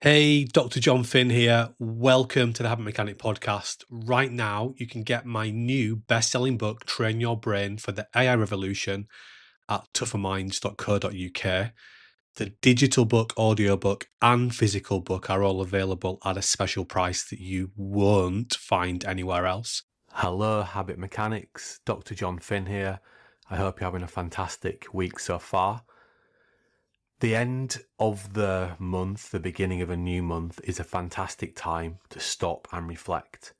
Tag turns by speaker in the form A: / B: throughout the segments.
A: Hey, Dr. Jon Finn here. Welcome to the Habit Mechanic podcast. Right now, you can get my new best-selling book, Train Your Brain for the AI Revolution, at tougherminds.co.uk. The digital book, audiobook, and physical book are all available at a special price that you won't find anywhere else.
B: Hello, Habit Mechanics. Dr. Jon Finn here. I hope you're having a fantastic week so far. The end of the month, the beginning of a new month, is a fantastic time to stop and reflect.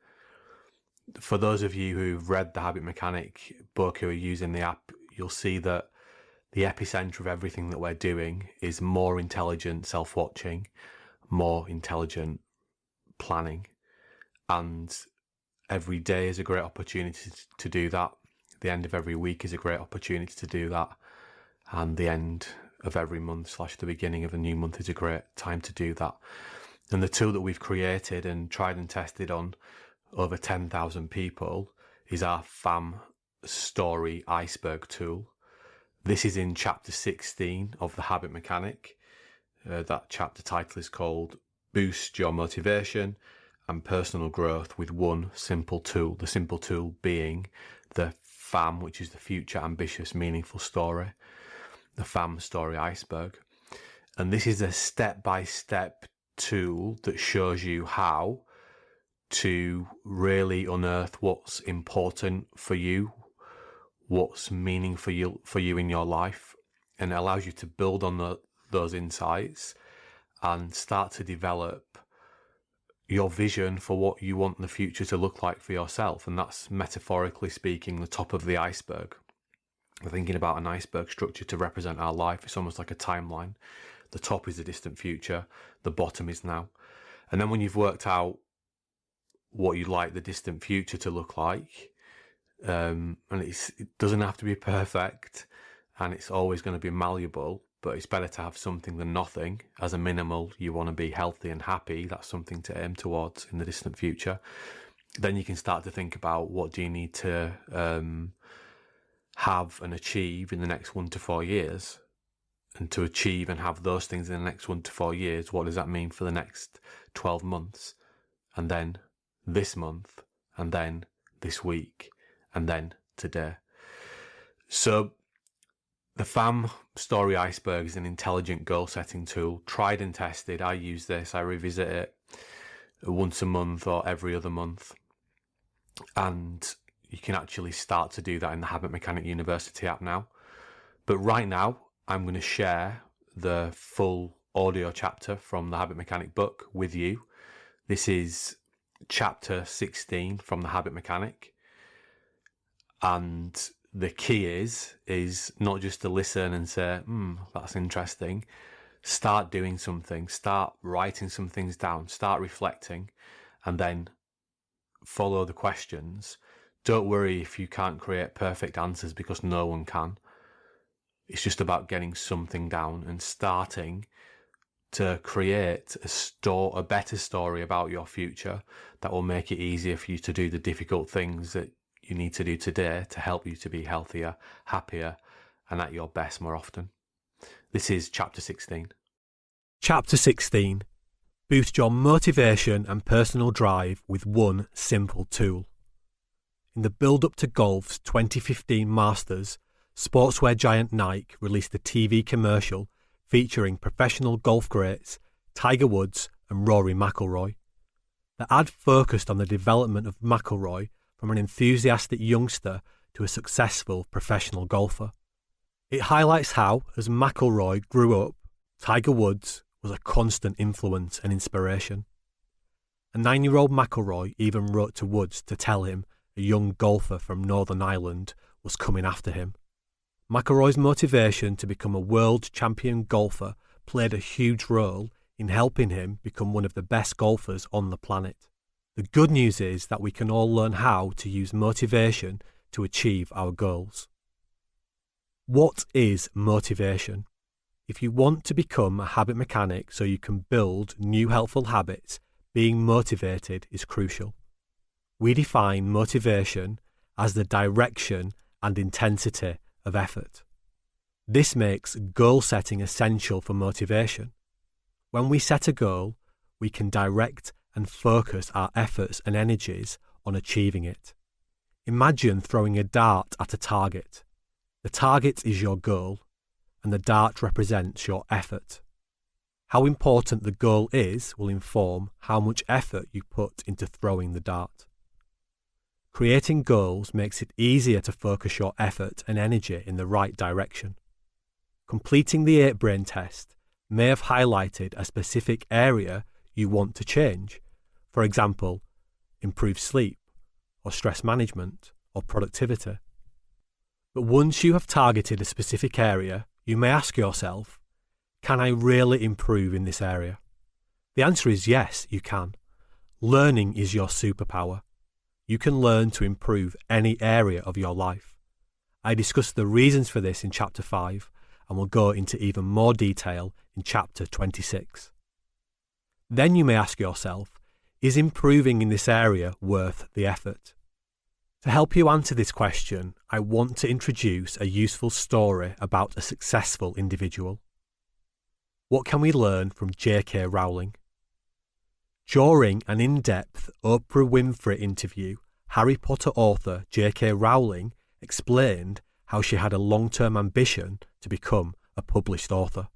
B: For those of you who've read the Habit Mechanic book, who are using the app, you'll see that the epicenter of everything that we're doing is more intelligent self-watching, more intelligent planning, and every day is a great opportunity to do that. The end of every week is a great opportunity to do that. And the end of every month / the beginning of a new month is a great time to do that. And the tool that we've created and tried and tested on over 10,000 people is our FAM Story Iceberg tool. This is in chapter 16 of the Habit Mechanic. That chapter title is called Boost Your Motivation and Personal Growth with One Simple Tool. The simple tool being the FAM, which is the Future Ambitious Meaningful Story, the FAM Story Iceberg. And this is a step-by-step tool that shows you how to really unearth what's important for you, what's meaningful for you in your life, and it allows you to build on those insights and start to develop your vision for what you want the future to look like for yourself. And that's, metaphorically speaking, the top of the iceberg. We're thinking about an iceberg structure to represent our life. It's almost like a timeline. The top is the distant future, the bottom is now. And then when you've worked out what you'd like the distant future to look like, and it doesn't have to be perfect, and it's always going to be malleable, but it's better to have something than nothing. As a minimal, you want to be healthy and happy. That's something to aim towards in the distant future. Then you can start to think about, what do you need to have and achieve in the next 1 to 4 years? And to achieve and have those things in the next 1 to 4 years, what does that mean for the next 12 months? And then this month, and then this week, and then today. So the FAM Story Iceberg is an intelligent goal setting tool, tried and tested. I use this, I revisit it once a month or every other month. And you can actually start to do that in the Habit Mechanic University app now. But right now, I'm going to share the full audio chapter from the Habit Mechanic book with you. This is chapter 16 from the Habit Mechanic. And the key is not just to listen and say, that's interesting. Start doing something, start writing some things down, start reflecting, and then follow the questions. Don't worry if you can't create perfect answers, because no one can. It's just about getting something down and starting to create a better story about your future that will make it easier for you to do the difficult things that you need to do today to help you to be healthier, happier, and at your best more often. This is chapter 16.
A: Chapter 16. Boost your motivation and personal drive with one simple tool. In the build-up to golf's 2015 Masters, sportswear giant Nike released a TV commercial featuring professional golf greats Tiger Woods and Rory McIlroy. The ad focused on the development of McIlroy from an enthusiastic youngster to a successful professional golfer. It highlights how, as McIlroy grew up, Tiger Woods was a constant influence and inspiration. A 9-year-old McIlroy even wrote to Woods to tell him a young golfer from Northern Ireland was coming after him. McIlroy's motivation to become a world champion golfer played a huge role in helping him become one of the best golfers on the planet. The good news is that we can all learn how to use motivation to achieve our goals. What is motivation? If you want to become a habit mechanic so you can build new helpful habits, being motivated is crucial. We define motivation as the direction and intensity of effort. This makes goal setting essential for motivation. When we set a goal, we can direct and focus our efforts and energies on achieving it. Imagine throwing a dart at a target. The target is your goal, and the dart represents your effort. How important the goal is will inform how much effort you put into throwing the dart. Creating goals makes it easier to focus your effort and energy in the right direction. Completing the 8-brain test may have highlighted a specific area you want to change, for example, improve sleep, or stress management, or productivity. But once you have targeted a specific area, you may ask yourself, can I really improve in this area? The answer is yes, you can. Learning is your superpower. You can learn to improve any area of your life. I discuss the reasons for this in Chapter 5 and will go into even more detail in Chapter 26. Then you may ask yourself, is improving in this area worth the effort? To help you answer this question, I want to introduce a useful story about a successful individual. What can we learn from J.K. Rowling? During an in-depth Oprah Winfrey interview, Harry Potter author J.K. Rowling explained how she had a long-term ambition to become a published author.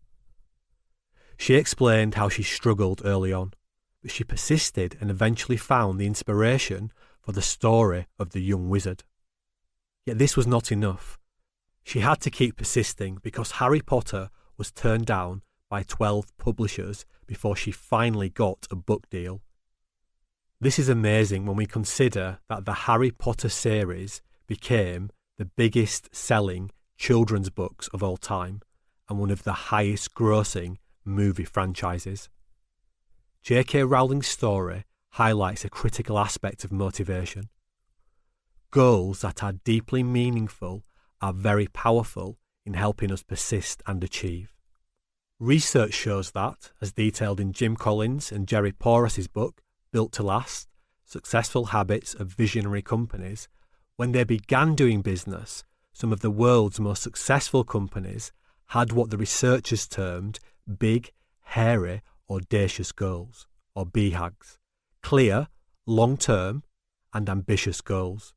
A: She explained how she struggled early on, but she persisted and eventually found the inspiration for the story of the young wizard. Yet this was not enough. She had to keep persisting because Harry Potter was turned down by 12 publishers before she finally got a book deal. This is amazing when we consider that the Harry Potter series became the biggest selling children's books of all time and one of the highest grossing movie franchises. J.K. Rowling's story highlights a critical aspect of motivation. Goals that are deeply meaningful are very powerful in helping us persist and achieve. Research shows that, as detailed in Jim Collins and Jerry Porras's book, Built to Last, Successful Habits of Visionary Companies, when they began doing business, some of the world's most successful companies had what the researchers termed big, hairy, audacious goals, or BHAGs. Clear, long-term, and ambitious goals.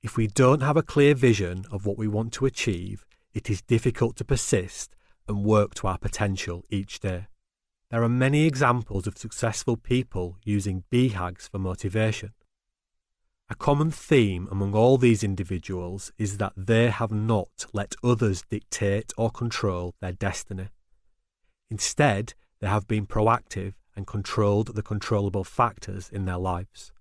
A: If we don't have a clear vision of what we want to achieve, it is difficult to persist and work to our potential each day. There are many examples of successful people using BHAGs for motivation. A common theme among all these individuals is that they have not let others dictate or control their destiny. Instead, they have been proactive and controlled the controllable factors in their lives.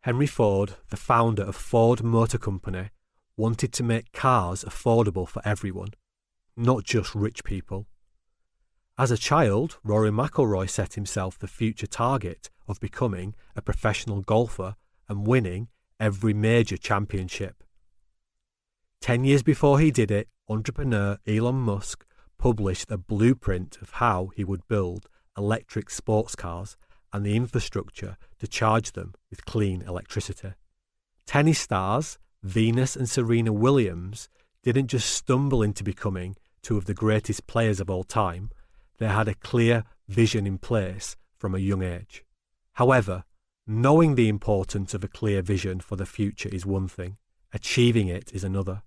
A: Henry Ford, the founder of Ford Motor Company, wanted to make cars affordable for everyone, not just rich people. As a child, Rory McIlroy set himself the future target of becoming a professional golfer and winning every major championship. 10 years before he did it, entrepreneur Elon Musk published a blueprint of how he would build electric sports cars and the infrastructure to charge them with clean electricity. Tennis stars Venus and Serena Williams didn't just stumble into becoming two of the greatest players of all time, they had a clear vision in place from a young age. However, knowing the importance of a clear vision for the future is one thing, achieving it is another.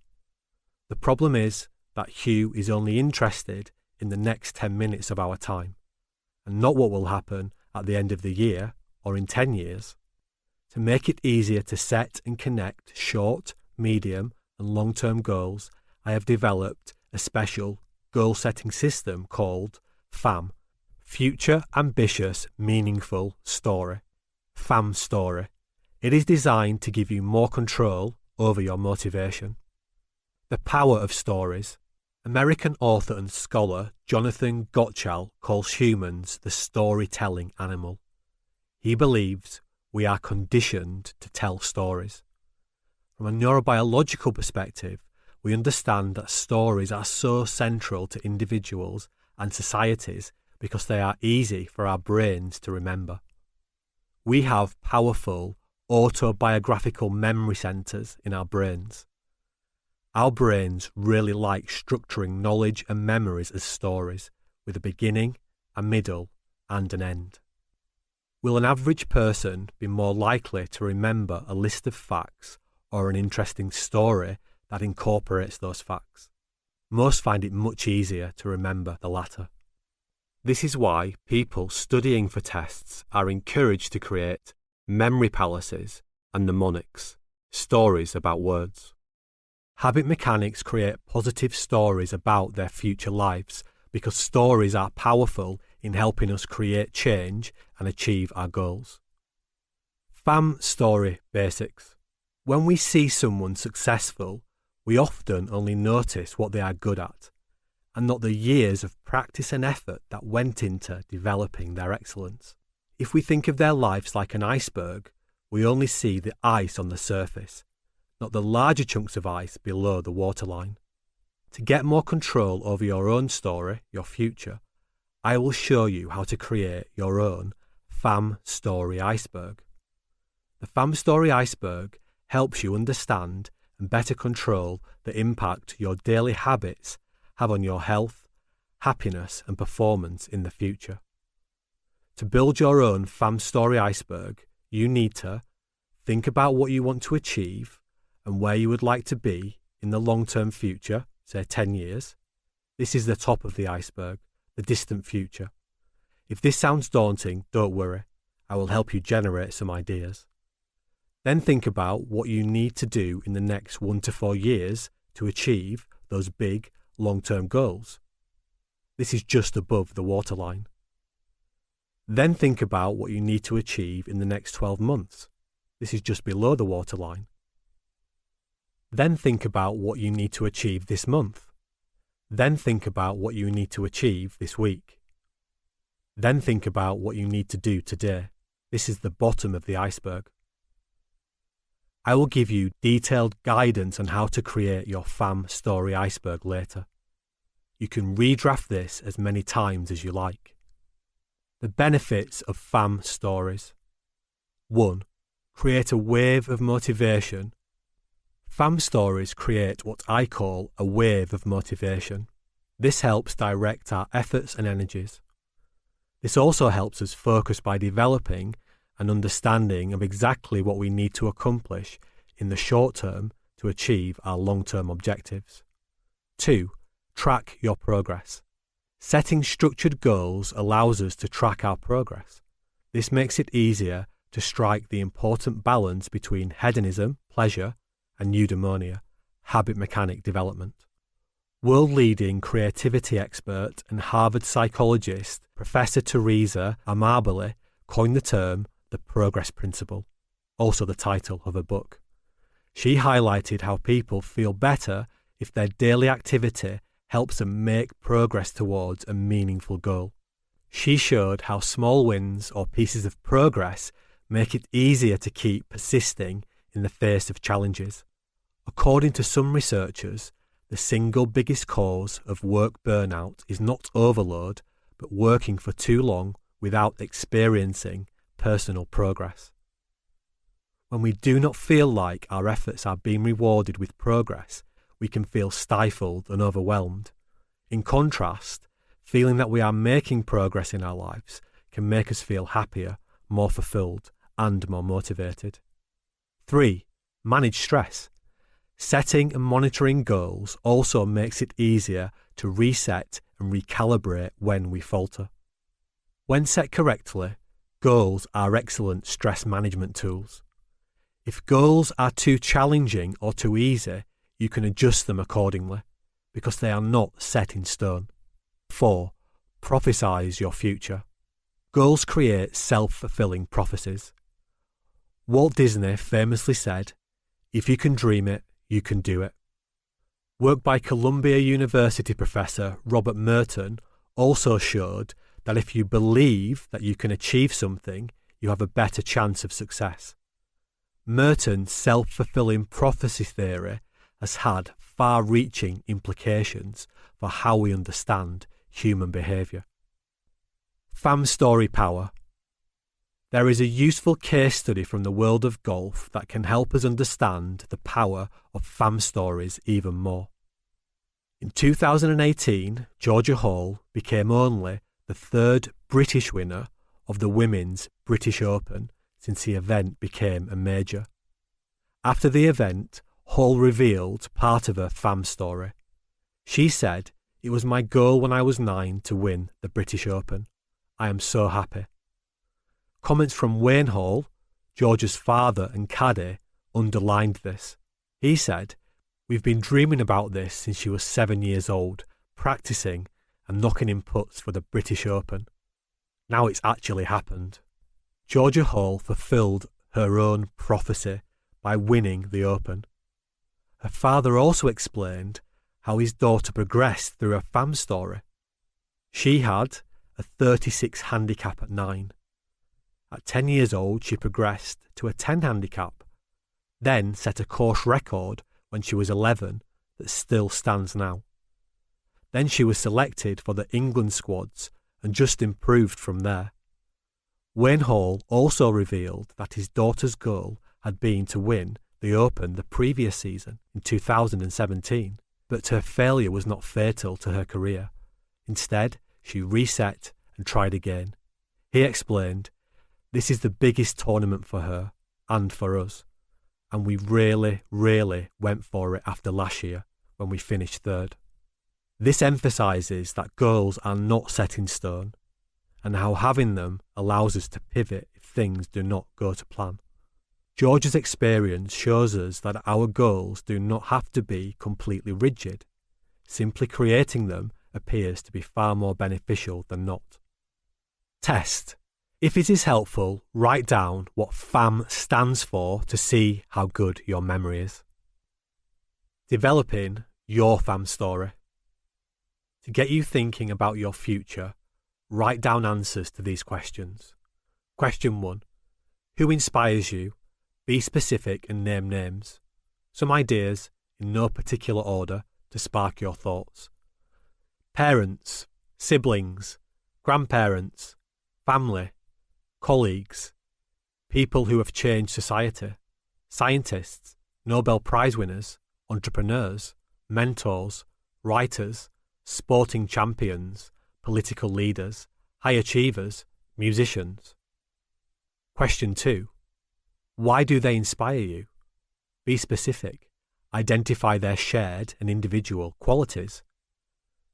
A: The problem is that Hugh is only interested in the next 10 minutes of our time, and not what will happen at the end of the year or in 10 years. To make it easier to set and connect short, medium, and long-term goals, I have developed a special goal-setting system called FAM, Future Ambitious Meaningful Story. FAM Story. It is designed to give you more control over your motivation. The power of stories. American author and scholar Jonathan Gottschall calls humans the storytelling animal. He believes we are conditioned to tell stories. From a neurobiological perspective, we understand that stories are so central to individuals and societies because they are easy for our brains to remember. We have powerful autobiographical memory centers in our brains. Our brains really like structuring knowledge and memories as stories, with a beginning, a middle, and an end. Will an average person be more likely to remember a list of facts or an interesting story that incorporates those facts? Most find it much easier to remember the latter. This is why people studying for tests are encouraged to create memory palaces and mnemonics, stories about words. Habit mechanics create positive stories about their future lives because stories are powerful in helping us create change and achieve our goals. FAM story basics. When we see someone successful, we often only notice what they are good at, and not the years of practice and effort that went into developing their excellence. If we think of their lives like an iceberg, we only see the ice on the surface, not the larger chunks of ice below the waterline. To get more control over your own story, your future, I will show you how to create your own FAM story iceberg. The FAM story iceberg helps you understand and better control the impact your daily habits have on your health, happiness and performance in the future. To build your own FAM story iceberg, you need to think about what you want to achieve and where you would like to be in the long-term future, say 10 years. This is the top of the iceberg, the distant future. If this sounds daunting, don't worry. I will help you generate some ideas. Then think about what you need to do in the next 1 to 4 years to achieve those big, long-term goals. This is just above the waterline. Then think about what you need to achieve in the next 12 months. This is just below the waterline. Then think about what you need to achieve this month. Then think about what you need to achieve this week. Then think about what you need to do today. This is the bottom of the iceberg. I will give you detailed guidance on how to create your FAM story iceberg later. You can redraft this as many times as you like. The benefits of FAM stories. 1. Create a wave of motivation. FAM stories create what I call a wave of motivation. This helps direct our efforts and energies. This also helps us focus by developing an understanding of exactly what we need to accomplish in the short term to achieve our long-term objectives. 2. Track your progress. Setting structured goals allows us to track our progress. This makes it easier to strike the important balance between hedonism, pleasure, and eudaimonia, habit mechanic development. World-leading creativity expert and Harvard psychologist Professor Teresa Amabile coined the term the progress principle, also the title of her book. She highlighted how people feel better if their daily activity helps them make progress towards a meaningful goal. She showed how small wins or pieces of progress make it easier to keep persisting in the face of challenges. According to some researchers, the single biggest cause of work burnout is not overload, but working for too long without experiencing personal progress. When we do not feel like our efforts are being rewarded with progress, we can feel stifled and overwhelmed. In contrast, feeling that we are making progress in our lives can make us feel happier, more fulfilled, and more motivated. 3. Manage stress. Setting and monitoring goals also makes it easier to reset and recalibrate when we falter. When set correctly, goals are excellent stress management tools. If goals are too challenging or too easy, you can adjust them accordingly, because they are not set in stone. 4. Prophesize your future. Goals create self-fulfilling prophecies. Walt Disney famously said, "If you can dream it, you can do it." Work by Columbia University professor Robert Merton also showed that if you believe that you can achieve something, you have a better chance of success. Merton's self-fulfilling prophecy theory has had far-reaching implications for how we understand human behaviour. FAM story power. There is a useful case study from the world of golf that can help us understand the power of FAM stories even more. In 2018, Georgia Hall became only the third British winner of the Women's British Open since the event became a major. After the event, Hall revealed part of her fam story. She said, "It was my goal when I was 9 to win the British Open. I am so happy." Comments from Wayne Hall, Georgia's father and caddie, underlined this. He said, "We've been dreaming about this since she was 7 years old, practicing and knocking in putts for the British Open. Now it's actually happened." Georgia Hall fulfilled her own prophecy by winning the Open. Her father also explained how his daughter progressed through her fam story. She had a 36 handicap at 9. At 10 years old, she progressed to a 10 handicap, then set a course record when she was 11 that still stands now. Then she was selected for the England squads and just improved from there. Wayne Hall also revealed that his daughter's goal had been to win the Open the previous season in 2017, but her failure was not fatal to her career. Instead, she reset and tried again. He explained, "This is the biggest tournament for her and for us, and we really went for it after last year when we finished 3rd. This emphasises that goals are not set in stone, and how having them allows us to pivot if things do not go to plan. Georgia's experience shows us that our goals do not have to be completely rigid. Simply creating them appears to be far more beneficial than not." Test. If it is helpful, write down what FAM stands for to see how good your memory is. Developing your FAM story. To get you thinking about your future, write down answers to these questions. Question 1. Who inspires you? Be specific and name names. Some ideas, in no particular order, to spark your thoughts. Parents, siblings, grandparents, family, colleagues, people who have changed society, scientists, Nobel Prize winners, entrepreneurs, mentors, writers, sporting champions, political leaders, high achievers, musicians. Question 2. Why do they inspire you? Be specific. Identify their shared and individual qualities.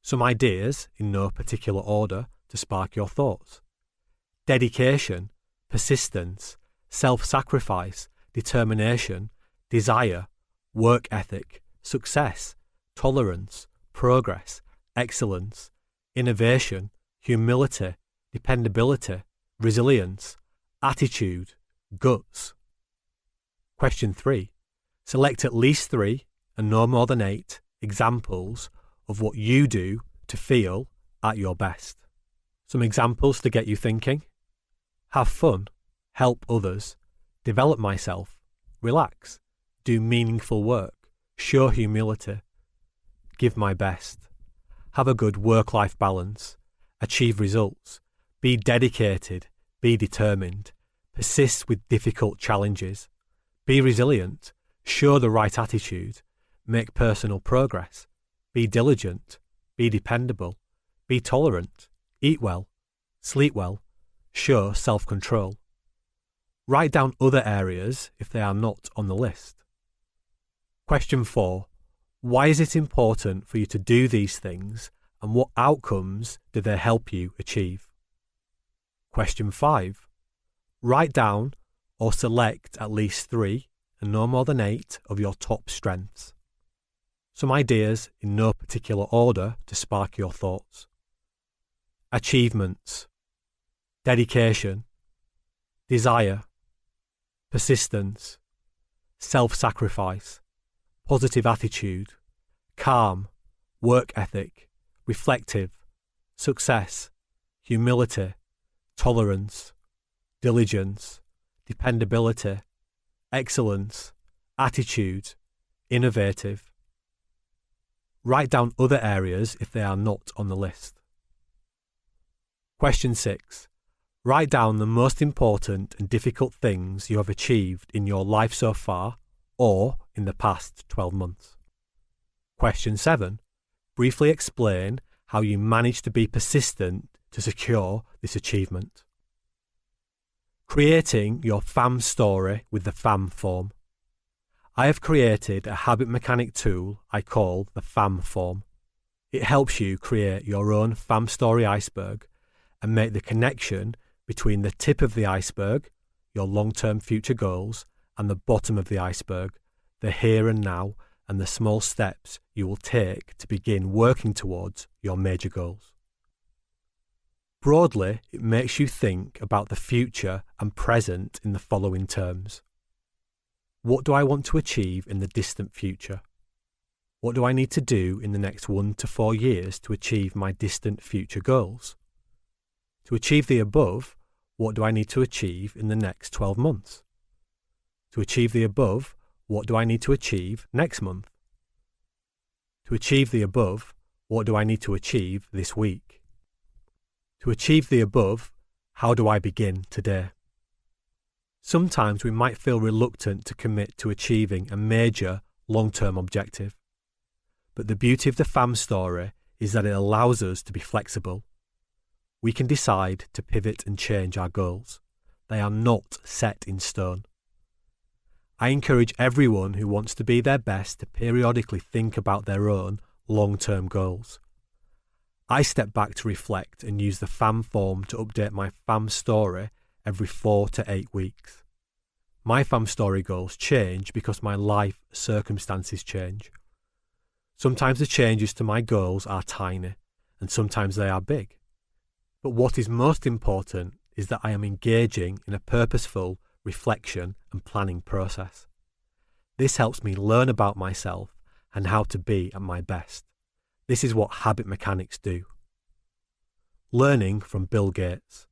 A: Some ideas, in no particular order, to spark your thoughts. Dedication, persistence, self-sacrifice, determination, desire, work ethic, success, tolerance, progress, excellence, innovation, humility, dependability, resilience, attitude, guts. Question 3. Select at least 3, and no more than 8, examples of what you do to feel at your best. Some examples to get you thinking. Have fun, help others, develop myself, relax, do meaningful work, show humility, give my best, have a good work-life balance, achieve results, be dedicated, be determined, persist with difficult challenges, be resilient, show the right attitude, make personal progress, be diligent, be dependable, be tolerant, eat well, sleep well, show self-control. Write down other areas if they are not on the list. Question 4. Why is it important for you to do these things, and what outcomes do they help you achieve? Question 5. Write down or select at least 3 and no more than 8 of your top strengths. Some ideas in no particular order to spark your thoughts. Achievements, dedication, desire, persistence, self-sacrifice, positive attitude, calm, work ethic, reflective, success, humility, tolerance, diligence, dependability, excellence, attitude, innovative. Write down other areas if they are not on the list. Question 6. Write down the most important and difficult things you have achieved in your life so far or in the past 12 months. Question 7. Briefly explain how you managed to be persistent to secure this achievement. Creating your FAM story with the FAM form. I have created a habit mechanic tool I call the FAM form. It helps you create your own FAM story iceberg and make the connection between the tip of the iceberg, your long-term future goals, and the bottom of the iceberg, the here and now, and the small steps you will take to begin working towards your major goals. Broadly, it makes you think about the future and present in the following terms. What do I want to achieve in the distant future? What do I need to do in the next 1 to 4 years to achieve my distant future goals? To achieve the above, what do I need to achieve in the next 12 months? To achieve the above, what do I need to achieve next month? To achieve the above, what do I need to achieve this week? To achieve the above, how do I begin today? Sometimes we might feel reluctant to commit to achieving a major, long-term objective. But the beauty of the FAM story is that it allows us to be flexible. We can decide to pivot and change our goals. They are not set in stone. I encourage everyone who wants to be their best to periodically think about their own long-term goals. I step back to reflect and use the FAM form to update my FAM story every 4 to 8 weeks. My FAM story goals change because my life circumstances change. Sometimes the changes to my goals are tiny, and sometimes they are big. But what is most important is that I am engaging in a purposeful reflection and planning process. This helps me learn about myself and how to be at my best. This is what habit mechanics do. Learning from Bill Gates.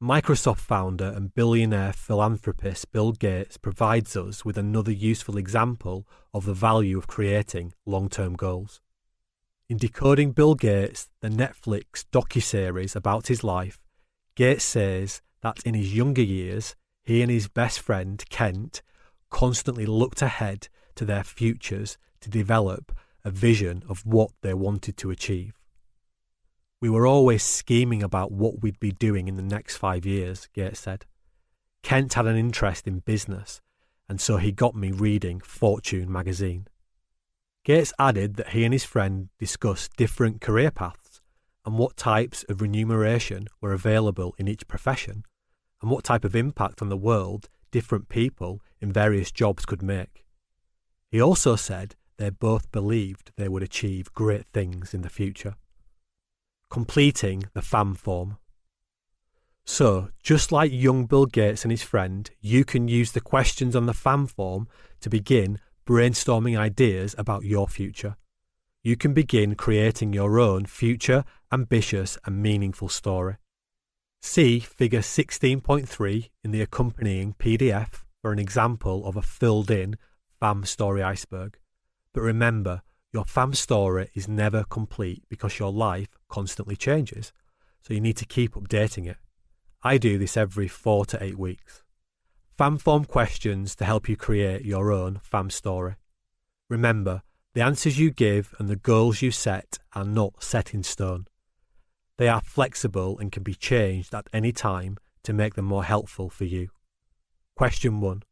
A: Microsoft founder and billionaire philanthropist Bill Gates provides us with another useful example of the value of creating long-term goals. In Decoding Bill Gates, the Netflix docuseries about his life, Gates says that in his younger years, he and his best friend, Kent, constantly looked ahead to their futures to develop a vision of what they wanted to achieve. We were always scheming about what we'd be doing in the next 5 years, Gates said. Kent had an interest in business, and so he got me reading Fortune magazine. Gates added that he and his friend discussed different career paths and what types of remuneration were available in each profession, and what type of impact on the world different people in various jobs could make. He also said they both believed they would achieve great things in the future. Completing the FAM form. So, just like young Bill Gates and his friend, you can use the questions on the FAM form to begin brainstorming ideas about your future. You can begin creating your own future, ambitious and meaningful story. See figure 16.3 in the accompanying PDF for an example of a filled-in FAM story iceberg. But remember, your FAM story is never complete because your life constantly changes, so you need to keep updating it. I do this every 4 to 8 weeks. FAM form questions to help you create your own FAM story. Remember, the answers you give and the goals you set are not set in stone. They are flexible and can be changed at any time to make them more helpful for you. Question 1.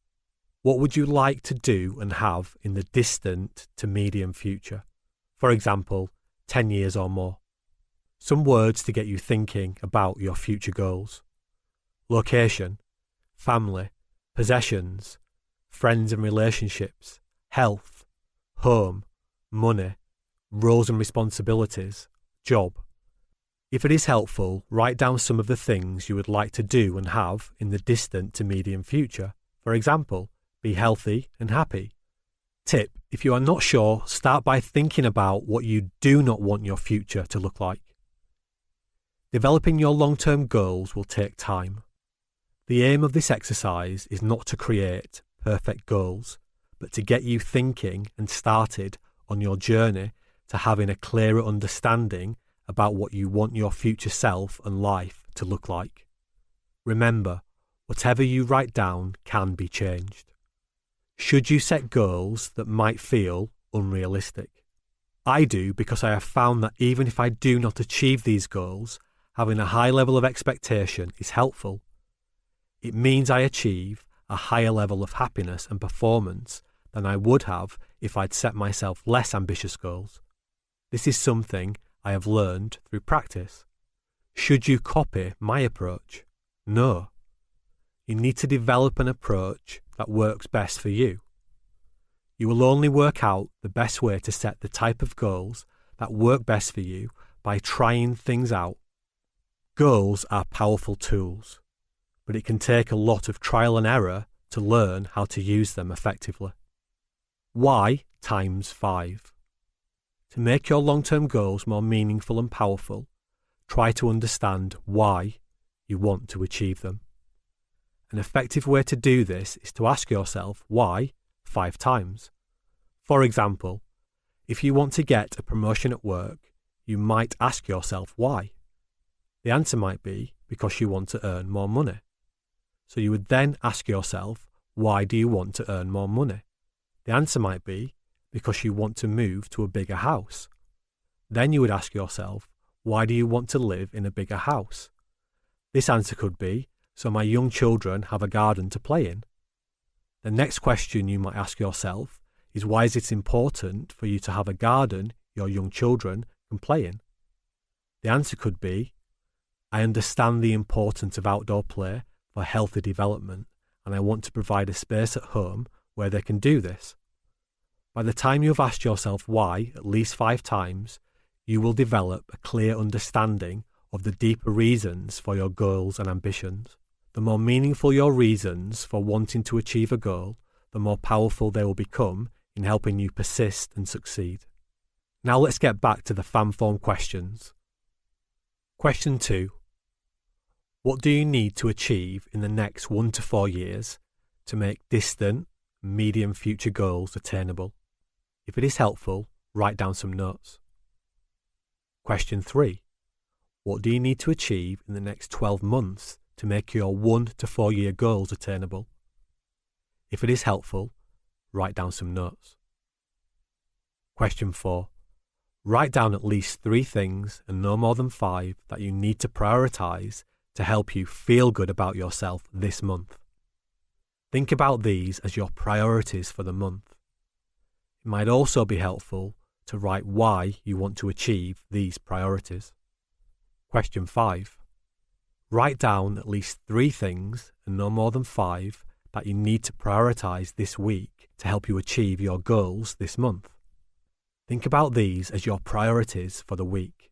A: What would you like to do and have in the distant to medium future? For example, 10 years or more. Some words to get you thinking about your future goals. Location, family, possessions, friends and relationships, health, home, money, roles and responsibilities, job. If it is helpful, write down some of the things you would like to do and have in the distant to medium future. For example, be healthy and happy. Tip: if you are not sure, start by thinking about what you do not want your future to look like. Developing your long-term goals will take time. The aim of this exercise is not to create perfect goals, but to get you thinking and started on your journey to having a clearer understanding about what you want your future self and life to look like. Remember, whatever you write down can be changed. Should you set goals that might feel unrealistic? I do, because I have found that even if I do not achieve these goals, having a high level of expectation is helpful. It means I achieve a higher level of happiness and performance than I would have if I'd set myself less ambitious goals. This is something I have learned through practice. Should you copy my approach? No. You need to develop an approach that works best for you. You will only work out the best way to set the type of goals that work best for you by trying things out. Goals are powerful tools, but it can take a lot of trial and error to learn how to use them effectively. Why times 5? To make your long-term goals more meaningful and powerful, try to understand why you want to achieve them. An effective way to do this is to ask yourself why 5 times. For example, if you want to get a promotion at work, you might ask yourself why. The answer might be because you want to earn more money. So you would then ask yourself, why do you want to earn more money? The answer might be because you want to move to a bigger house. Then you would ask yourself, why do you want to live in a bigger house? This answer could be, so my young children have a garden to play in. The next question you might ask yourself is, why is it important for you to have a garden your young children can play in? The answer could be, I understand the importance of outdoor play for healthy development, and I want to provide a space at home where they can do this. By the time you have asked yourself why at least 5 times, you will develop a clear understanding of the deeper reasons for your goals and ambitions. The more meaningful your reasons for wanting to achieve a goal, the more powerful they will become in helping you persist and succeed. Now let's get back to the fan form questions. Question 2. What do you need to achieve in the next 1 to 4 years to make distant, medium future goals attainable? If it is helpful, write down some notes. Question 3. What do you need to achieve in the next 12 months to make your 1 to 4 year goals attainable? If it is helpful, write down some notes. Question 4. Write down at least 3 things and no more than 5 that you need to prioritize to help you feel good about yourself this month. Think about these as your priorities for the month. It might also be helpful to write why you want to achieve these priorities. Question 5. Write down at least 3 things and no more than 5 that you need to prioritize this week to help you achieve your goals this month. Think about these as your priorities for the week.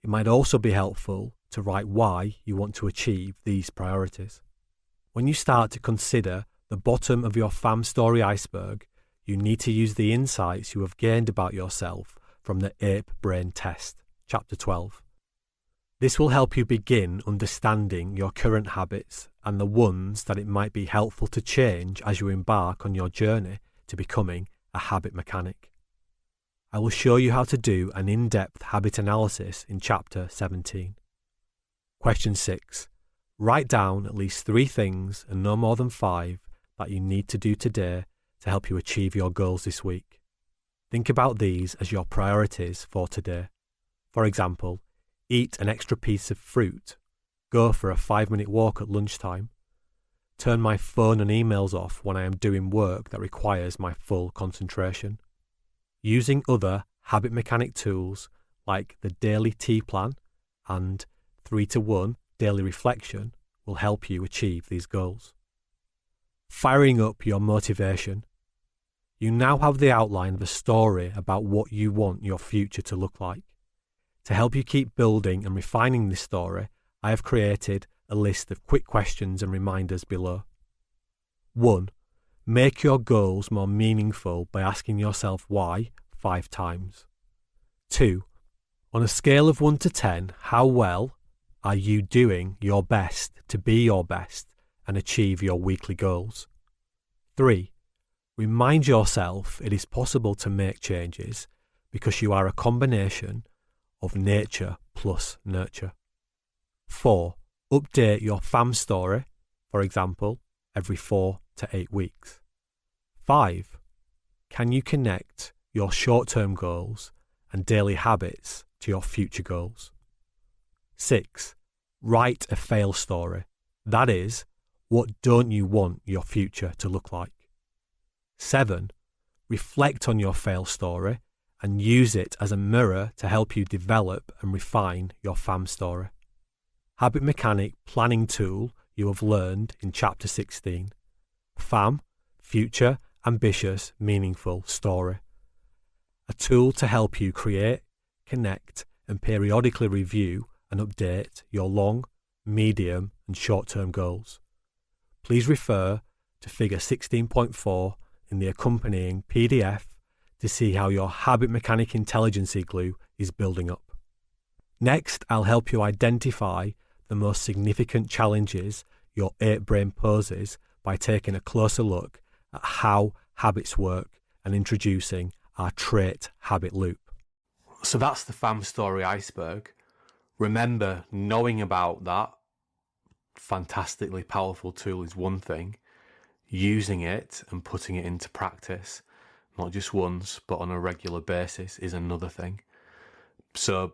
A: It might also be helpful to write why you want to achieve these priorities. When you start to consider the bottom of your FAM story iceberg, you need to use the insights you have gained about yourself from the Ape Brain Test, Chapter 12. This will help you begin understanding your current habits and the ones that it might be helpful to change as you embark on your journey to becoming a habit mechanic. I will show you how to do an in-depth habit analysis in Chapter 17. Question 6. Write down at least 3 things and no more than 5 that you need to do today to help you achieve your goals this week. Think about these as your priorities for today. For example, eat an extra piece of fruit, go for a 5-minute walk at lunchtime, turn my phone and emails off when I am doing work that requires my full concentration. Using other habit mechanic tools like the daily T plan and 3-to-1 daily reflection will help you achieve these goals. Firing up your motivation. You now have the outline of a story about what you want your future to look like. To help you keep building and refining this story, I have created a list of quick questions and reminders below. 1. Make your goals more meaningful by asking yourself why 5 times. 2. On a scale of 1 to 10, how well are you doing your best to be your best and achieve your weekly goals? 3. Remind yourself it is possible to make changes because you are a combination of nature plus nurture. 4. Update your FAM story, for example, every 4 to 8 weeks. 5. Can you connect your short-term goals and daily habits to your future goals? 6. Write a fail story. That is, What don't you want your future to look like? 7. Reflect on your fail story and use it as a mirror to help you develop and refine your FAM story. Habit Mechanic planning tool you have learned in Chapter 16. FAM, Future, Ambitious, Meaningful Story. A tool to help you create, connect, and periodically review and update your long, medium, and short-term goals. Please refer to Figure 16.4 in the accompanying PDF to see how your Habit Mechanic Intelligence Glue is building up. Next, I'll help you identify the most significant challenges your 8-brain poses by taking a closer look at how habits work and introducing our trait habit loop.
B: So that's the FAM story iceberg. Remember, knowing about that fantastically powerful tool is one thing. Using it and putting it into practice, not just once, but on a regular basis, is another thing. So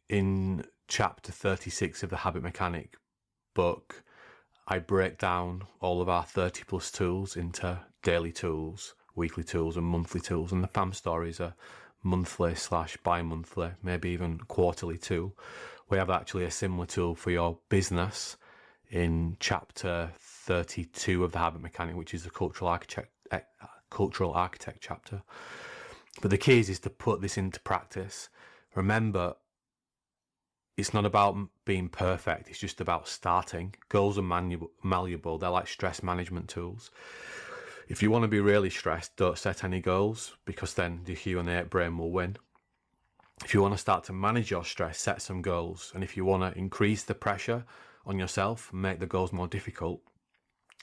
B: in chapter 36 of the Habit Mechanic book, I break down all of our 30 plus tools into daily tools, weekly tools, and monthly tools. And the FAM stories are monthly/bi-monthly, maybe even quarterly tool. We have actually a similar tool for your business in chapter 32 of the Habit Mechanic, which is the cultural architect chapter. But the key is to put this into practice. Remember, it's not about being perfect. It's just about starting. Goals are malleable. They're like stress management tools. If you want to be really stressed, don't set any goals, because then the hue and the 8 brain will win. If you want to start to manage your stress, set some goals. And if you want to increase the pressure on yourself, make the goals more difficult.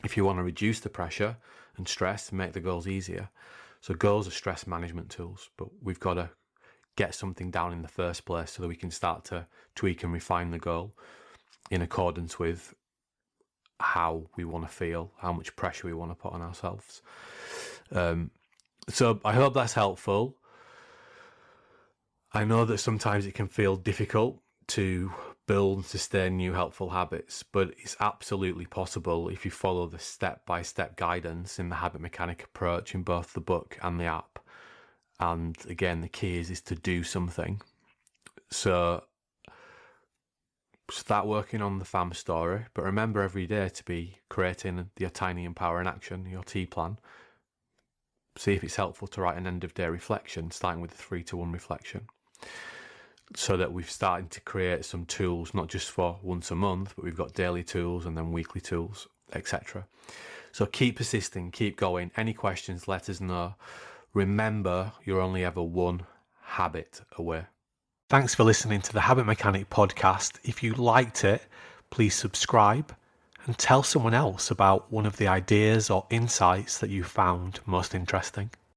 B: If you want to reduce the pressure and stress, make the goals easier. So goals are stress management tools, but we've got to get something down in the first place so that we can start to tweak and refine the goal in accordance with how we want to feel, how much pressure we want to put on ourselves. So I hope that's helpful. I know that sometimes it can feel difficult to build and sustain new helpful habits, but it's absolutely possible if you follow the step-by-step guidance in the Habit Mechanic approach in both the book and the app. And again, the key is to do something. So start working on the FAM story, but remember every day to be creating your tiny empower in action, your T plan. See if it's helpful to write an end of day reflection, starting with the 3-to-1 reflection, so that we've started to create some tools, not just for once a month, but we've got daily tools and then weekly tools, etc. So keep persisting, keep going. Any questions, let us know. Remember, you're only ever one habit away. Thanks for listening to the Habit Mechanic podcast. If you liked it, please subscribe and tell someone else about one of the ideas or insights that you found most interesting.